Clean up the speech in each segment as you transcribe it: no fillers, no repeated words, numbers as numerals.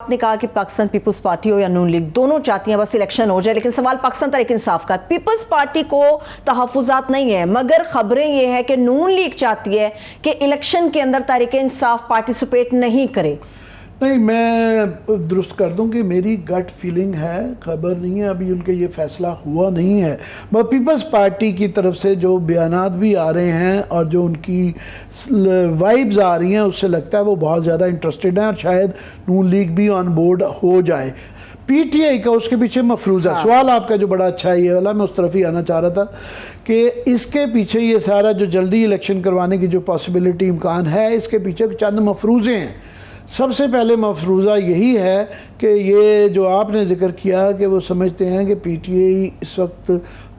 आपने कहा कि पाकिस्तान पीपल्स पार्टी हो या नून लीग दोनों चाहती हैं बस इलेक्शन हो जाए, लेकिन सवाल पाकिस्तान तहरीक इंसाफ का, पीपल्स पार्टी को तहफुजात नहीं है, मगर खबरें ये है कि नून लीग चाहती है कि इलेक्शन के अंदर तहरीक इंसाफ पार्टिसिपेट नहीं करे। नहीं, मैं दुरुस्त कर दूं कि मेरी गट फीलिंग है, खबर नहीं है, अभी उनके ये फैसला हुआ नहीं है। मगर पीपल्स पार्टी की तरफ से जो बयानात भी आ रहे हैं और जो उनकी वाइब्स आ रही हैं, उससे लगता है वो बहुत ज़्यादा इंटरेस्टेड हैं और शायद नून लीग भी ऑन बोर्ड हो जाए। पीटीआई का उसके पीछे मफरूज़ा सवाल आपका जो बड़ा अच्छा है, ये वाला मैं उस तरफ ही आना चाह रहा था कि इसके पीछे ये सारा जो जल्दी इलेक्शन करवाने की जो पॉसिबिलिटी इम्कान है, इसके पीछे चंद मफरूज़े हैं। सबसे पहले मफरूज़ा यही है कि ये जो आपने जिक्र किया कि वो समझते हैं कि पीटीआई इस वक्त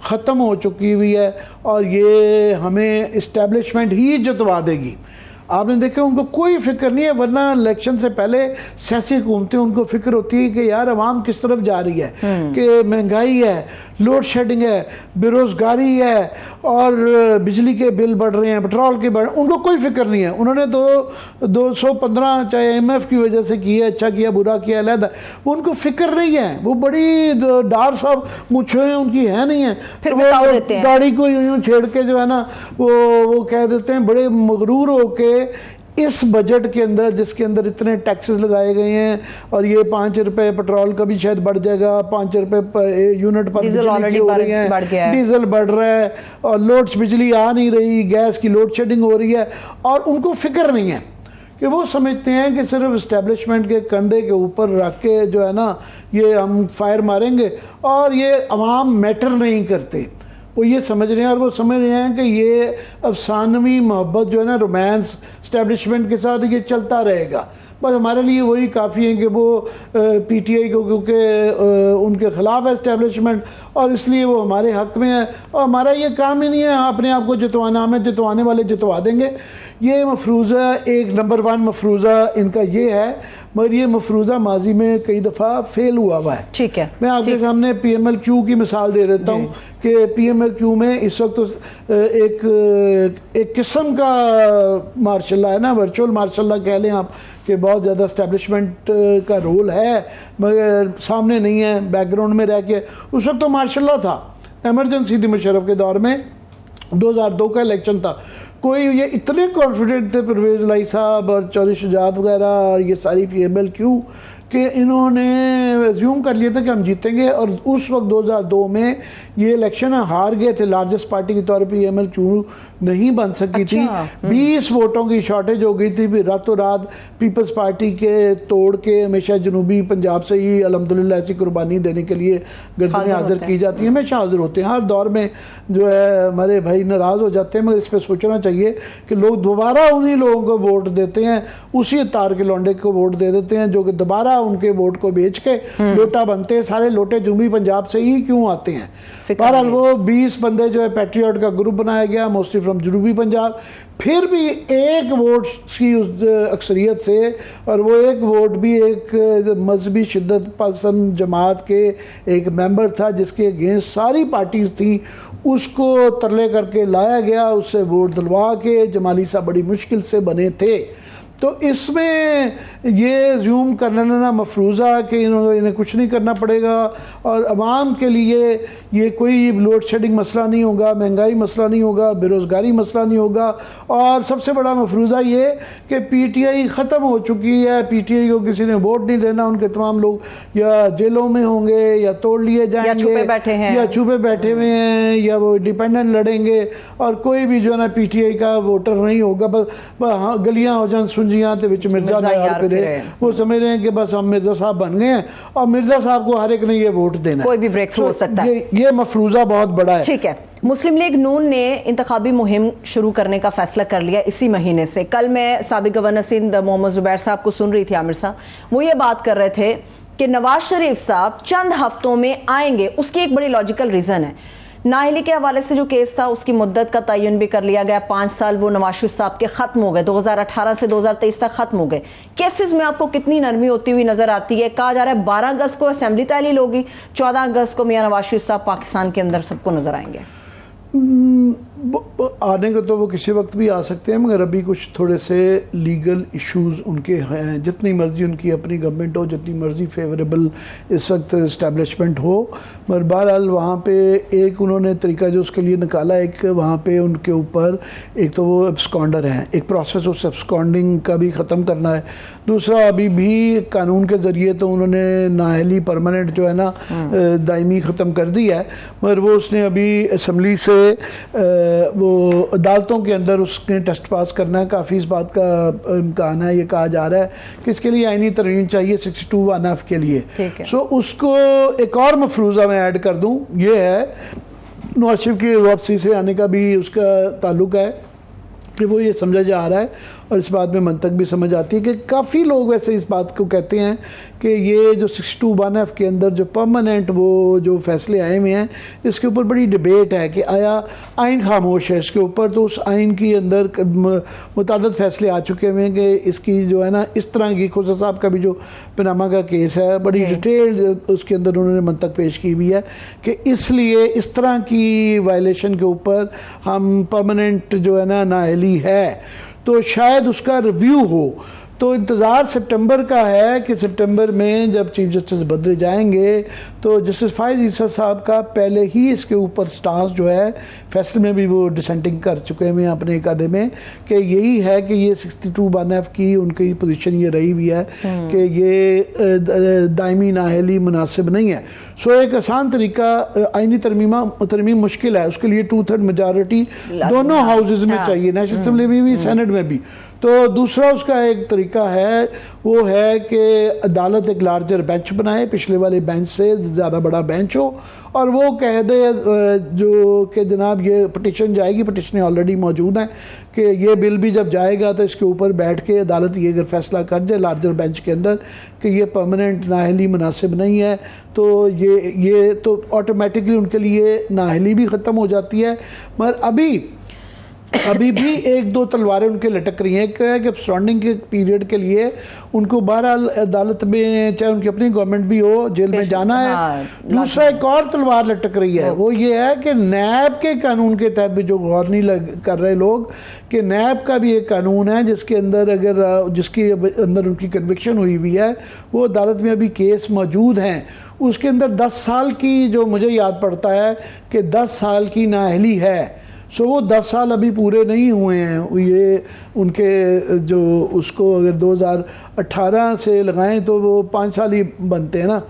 ख़त्म हो चुकी हुई है और ये हमें इस्टेब्लिशमेंट ही जितवा देगी। आपने देखा उनको कोई फिक्र नहीं है, वरना इलेक्शन से पहले सियासी हुकूमतें उनको फिक्र होती है कि यार अवाम किस तरफ जा रही है, कि महंगाई है, लोड शेडिंग है, बेरोज़गारी है और बिजली के बिल बढ़ रहे हैं, पेट्रोल के बढ़, उनको कोई फिक्र नहीं है। उन्होंने 215 चाहे IMF की वजह से किया, अच्छा किया बुरा किया अलहदा, वो उनको फिक्र नहीं है। वो बड़ी डार साहब मुझे हैं उनकी है नहीं है, फिर वो गाड़ी को यूं छेड़ के जो है ना वो कह देते हैं बड़े मगरूर होके इस बजट के अंदर, जिसके अंदर इतने टैक्सेस लगाए गए हैं और ये 5 रुपए पेट्रोल का भी शायद बढ़ जाएगा, 5 रुपए यूनिट पर डीजल ऑलरेडी बढ़ गया है, डीजल बढ़ रहा है और लोड्स बिजली आ नहीं रही, गैस की लोड शेडिंग हो रही है और उनको फिक्र नहीं है कि वो समझते हैं कि सिर्फ इस्टेब्लिशमेंट के कंधे के ऊपर रख के जो है ना ये हम फायर मारेंगे और ये अवाम मैटर नहीं करते। वो ये समझ रहे हैं और वो समझ रहे हैं कि ये अफसानवी मोहब्बत जो है ना, रोमांस इस्टेब्लिशमेंट के साथ ये चलता रहेगा। बस हमारे लिए वही काफ़ी है कि वो पीटीआई को, क्योंकि उनके ख़िलाफ़ है इस्टेब्लिशमेंट और इसलिए वो हमारे हक़ में है और हमारा ये काम ही नहीं है अपने आप को जितवाना, हमें जितवाने वाले जितवा देंगे। ये मफरूज़ा एक नंबर 1 मफरूज़ा इनका ये है, मगर ये मफरूज़ा माजी में कई दफ़ा फेल हुआ है। ठीक है, मैं आपके सामने PMLQ की मिसाल दे देता हूँ कि PMLQ में इस वक्त एक किस्म का मार्शल्ला है ना, वर्चुअल मार्शल्ला कह लें आप, कि बहुत ज़्यादा इस्टेब्लिशमेंट का रोल है मगर सामने नहीं है, बैकग्राउंड में रह के। उस वक्त तो मार्शल्ला था, एमरजेंसी थी मुशर्रफ के दौर में, 2002 का इलेक्शन था। कोई ये इतने कॉन्फिडेंट थे परवेज़ लाई साहब और चौधरी शुजात वगैरह और ये सारी PMLQ कि इन्होंने एज्यूम कर लिया था कि हम जीतेंगे और उस वक्त 2002 में ये इलेक्शन हार गए थे। लार्जेस्ट पार्टी के तौर पे PMLQ नहीं बन सकी थी, 20 वोटों की शॉर्टेज हो गई थी। फिर रातों रात पीपल्स पार्टी के तोड़ के हमेशा जनूबी पंजाब से ही अल्हम्दुलिल्लाह ऐसी कुर्बानी देने के लिए गर्दनें हाजिर की जाती हैं, हमेशा हाजिर होते हैं। हर दौर में जो है हमारे भाई नाराज़ हो जाते हैं, मगर इस पर सोचना चाहिए कि लोग दोबारा उन्हीं लोगों को वोट देते हैं, उसी तार के लौंडे को वोट दे देते हैं जो कि दोबारा उनके वोट को बेच के लोटा बनते हैं। सारे लोटे जनूबी पंजाब से ही क्यों आते हैं? बहरहाल वो 20 बंदे जो है पैट्रियट का ग्रुप बनाया गया, मोस्टली फ्रॉम जनूबी पंजाब। फिर भी एक वोट की उस अक्सरियत से, और वो एक वोट भी एक मजहबी शिद्दत पसंद जमात के एक मेंबर था जिसके अगेंस्ट सारी पार्टीज थी, उसको तरले करके लाया गया, उससे वोट दिलवा के जमाली साहब बड़ी मुश्किल से बने थे। तो इसमें ये ज़ूम करना ना मफरूज़ा कि इन्हें कुछ नहीं करना पड़ेगा और अवाम के लिए ये कोई लोड शेडिंग मसला नहीं होगा, महंगाई मसला नहीं होगा, बेरोज़गारी मसला नहीं होगा। और सबसे बड़ा मफरूज़ा ये कि पीटीआई ख़त्म हो चुकी है, पीटीआई को किसी ने वोट नहीं देना, उनके तमाम लोग या जेलों में होंगे या तोड़ लिए जाएंगे या छुपे बैठे हुए हैं या वो इंडिपेंडेंट लड़ेंगे और कोई भी जो है ना पीटीआई का वोटर नहीं होगा। बस गलियाँ हो जाए मिर्जा वो समझ रहे हैं कि बस हम मिर्जा साहब बन गए हैं और मिर्जा साहब को हर एक ने ये वोट देना, कोई भी ब्रेक थ्रू हो सकता है। ये मफरूज़ा बहुत बड़ा है। ठीक है, मुस्लिम लीग नून ने इंतखाबी मुहिम शुरू करने का फैसला कर लिया इसी महीने से। कल मैं साबिक गवर्नर सिंध मोहम्मद जुबैर साहब को सुन रही थी, आमिर साहब वो ये बात कर रहे थे कि नवाज शरीफ साहब चंद हफ्तों में आएंगे। उसकी एक बड़ी लॉजिकल रीजन है, नाअहली के हवाले से जो केस था उसकी मुद्दत का तयन भी कर लिया गया, 5 साल वो नवाज शरीफ साहब के खत्म हो गए, 2018 से 2023 तक खत्म हो गए। केसेस में आपको कितनी नरमी होती हुई नजर आती है? कहा जा रहा है 12 अगस्त को असेंबली तहलील होगी, 14 अगस्त को मियां नवाज शरीफ साहब पाकिस्तान के अंदर सबको नजर आएंगे। आने को तो वो किसी वक्त भी आ सकते हैं, मगर अभी कुछ थोड़े से लीगल इश्यूज उनके हैं। जितनी मर्जी उनकी अपनी गवर्नमेंट हो, जितनी मर्जी फेवरेबल इस वक्त इस्टेब्लिशमेंट हो, मगर बहरहाल वहाँ पे एक उन्होंने तरीका जो उसके लिए निकाला, एक वहाँ पे उनके ऊपर एक तो वो एब्सकॉन्डर हैं, एक प्रोसेस उस एब्सकॉन्डिंग का भी ख़त्म करना है। दूसरा अभी भी कानून के ज़रिए तो उन्होंने नाअहली परमानेंट जो है ना दायमी ख़त्म कर दी है, मगर वो उसने अभी असम्बली से वो अदालतों के अंदर उसने टेस्ट पास करना है। काफ़ी इस बात का इम्कान है, ये कहा जा रहा है कि इसके लिए आईनी तरमीम चाहिए 62(1)(f) के लिए। सो उसको एक और मफरूज़ा मैं ऐड कर दूं, ये है नवाज शरीफ की वापसी से आने का भी उसका ताल्लुक है कि वो ये समझा जा रहा है, और इस बात में मंतक भी समझ आती है कि काफ़ी लोग वैसे इस बात को कहते हैं कि ये जो 62(1)(f) के अंदर जो परमानेंट वो जो फैसले आए हुए हैं, इसके ऊपर बड़ी डिबेट है कि आया आइन खामोश है इसके ऊपर। तो उस आइन के अंदर मुतादद फैसले आ चुके हुए हैं कि इसकी जो है ना इस तरह की, खुदा साहब का भी जो पनामा का केस है, बड़ी डिटेल उसके अंदर उन्होंने मंतक पेश की हुई है कि इसलिए इस तरह की वायलेशन के ऊपर हम परमानेंट जो है ना नाअहली है, तो शायद उसका रिव्यू हो। तो इंतज़ार सितंबर का है कि सितंबर में जब चीफ जस्टिस बदले जाएंगे तो जस्टिस फायज़ ईसा साहब का पहले ही इसके ऊपर स्टांस जो है फैसले में भी वो डिसेंटिंग कर चुके हैं अपने एक आधे में, कि यही है कि ये 62(1)(f) की उनकी पोजीशन ये रही हुई है कि ये दायमी नाअहली मुनासिब नहीं है। सो एक आसान तरीका, आइनी तरमीम मुश्किल है, उसके लिए 2/3 मेजॉरिटी दोनों हाउसेज में चाहिए, नेशनल असम्बली में भी, सेनेट में भी। तो दूसरा उसका एक तरीका है, वो है कि अदालत एक लार्जर बेंच बनाए, पिछले वाले बेंच से ज़्यादा बड़ा बेंच हो, और वो कह दे जो कि जनाब ये पटिशन जाएगी, पटिशनें ऑलरेडी मौजूद हैं, कि ये बिल भी जब जाएगा तो इसके ऊपर बैठ के अदालत ये अगर फैसला कर दे लार्जर बेंच के अंदर कि ये परमानेंट नाअहली मुनासिब नहीं है, तो ये तो ऑटोमेटिकली उनके लिए नाअहली भी ख़त्म हो जाती है। मगर अभी भी एक दो तलवारें उनके लटक रही हैं। एक है कि सराउंडिंग के पीरियड के लिए उनको बहरहाल अदालत में, चाहे उनकी अपनी गवर्नमेंट भी हो, जेल में जाना है। दूसरा एक और तलवार लटक रही है, वो ये है कि नैब के कानून के तहत भी जो गौर नहीं कर रहे लोग, कि नैब का भी एक कानून है जिसके अंदर जिसके अंदर उनकी कन्विक्शन हुई हुई है, वो अदालत में अभी केस मौजूद हैं, उसके अंदर 10 साल की, जो मुझे याद पड़ता है कि 10 साल की नाअहली है। सो वो 10 साल अभी पूरे नहीं हुए हैं, ये उनके जो उसको अगर 2018 से लगाएं तो वो 5 साल ही बनते हैं ना,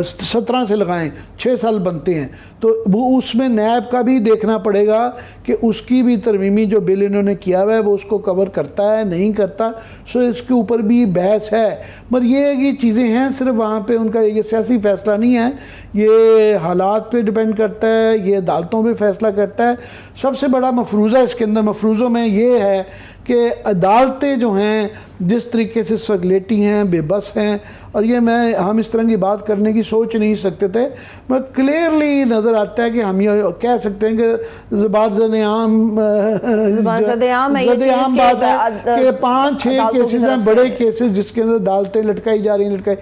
17 से लगाएं 6 साल बनते हैं। तो वो उसमें नैब का भी देखना पड़ेगा कि उसकी भी तरमीमी जो बिल इन्होंने किया हुआ है वो उसको कवर करता है नहीं करता। सो इसके ऊपर भी बहस है, मगर ये चीज़ें हैं, सिर्फ वहाँ पे उनका ये सियासी फैसला नहीं है, ये हालात पे डिपेंड करता है, ये अदालतों पे फैसला करता है। सबसे बड़ा मफरूज़ा इसके अंदर, मफरूज़ों में ये है कि अदालतें जो हैं जिस तरीके से इस वक्त लेटी हैं, बेबस हैं, और ये हम इस तरह की बात करने की सोच नहीं सकते थे, मगर क्लियरली नज़र आता है कि हम ये कह सकते हैं कि ज़बान-ए-आम बात है कि 5-6 केसेस हैं, बड़े केसेस जिसके अंदर अदालतें लटकाई जा रही हैं।